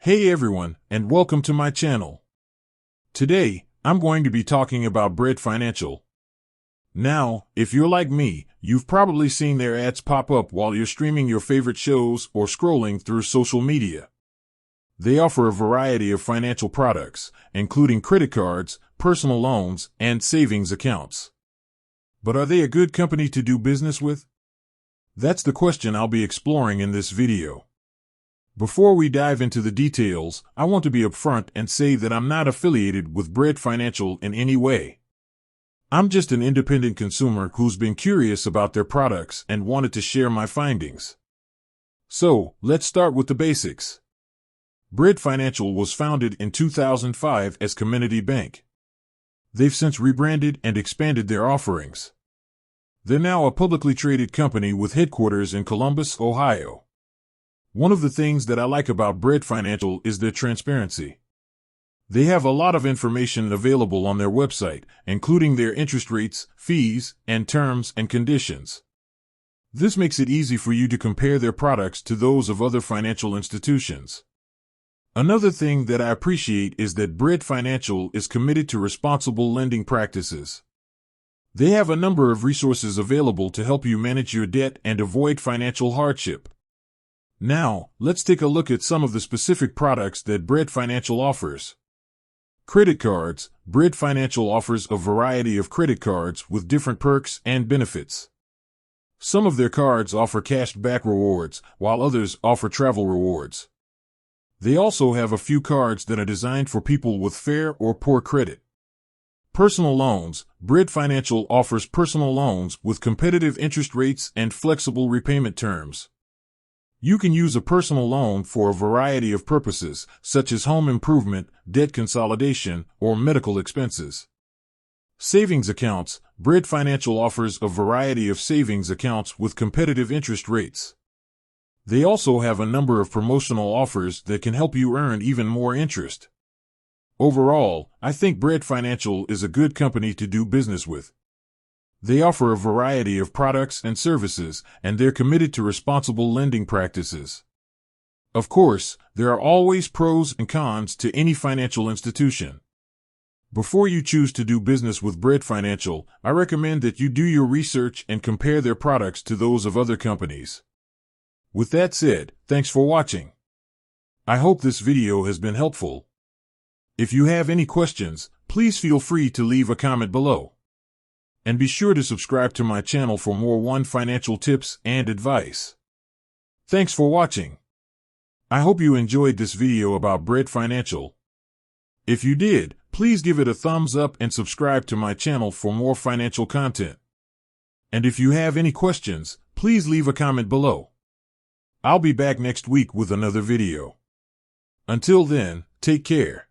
Hey everyone, and welcome to my channel. Today, I'm going to be talking about Bread Financial. Now, if you're like me, you've probably seen their ads pop up while you're streaming your favorite shows or scrolling through social media. They offer a variety of financial products, including credit cards, personal loans, and savings accounts. But are they a good company to do business with? That's the question I'll be exploring in this video. Before we dive into the details, I want to be upfront and say that I'm not affiliated with Bread Financial in any way. I'm just an independent consumer who's been curious about their products and wanted to share my findings. So, let's start with the basics. Bread Financial was founded in 2005 as Community Bank. They've since rebranded and expanded their offerings. They're now a publicly traded company with headquarters in Columbus, Ohio. One of the things that I like about Bread Financial is their transparency. They have a lot of information available on their website, including their interest rates, fees, and terms and conditions. This makes it easy for you to compare their products to those of other financial institutions. Another thing that I appreciate is that Bread Financial is committed to responsible lending practices. They have a number of resources available to help you manage your debt and avoid financial hardship. Now, let's take a look at some of the specific products that Bread Financial offers. Credit cards. Bread Financial offers a variety of credit cards with different perks and benefits. Some of their cards offer cash back rewards, while others offer travel rewards. They also have a few cards that are designed for people with fair or poor credit. Personal loans. Bread Financial offers personal loans with competitive interest rates and flexible repayment terms. You can use a personal loan for a variety of purposes, such as home improvement, debt consolidation, or medical expenses. Savings accounts. Bread Financial offers a variety of savings accounts with competitive interest rates. They also have a number of promotional offers that can help you earn even more interest. Overall, I think Bread Financial is a good company to do business with. They offer a variety of products and services, and they're committed to responsible lending practices. Of course, there are always pros and cons to any financial institution. Before you choose to do business with Bread Financial, I recommend that you do your research and compare their products to those of other companies. With that said, thanks for watching. I hope this video has been helpful. If you have any questions, please feel free to leave a comment below. And be sure to subscribe to my channel for more financial tips and advice. Thanks for watching. I hope you enjoyed this video about Bread Financial. If you did, please give it a thumbs up and subscribe to my channel for more financial content. And if you have any questions, please leave a comment below. I'll be back next week with another video. Until then, take care.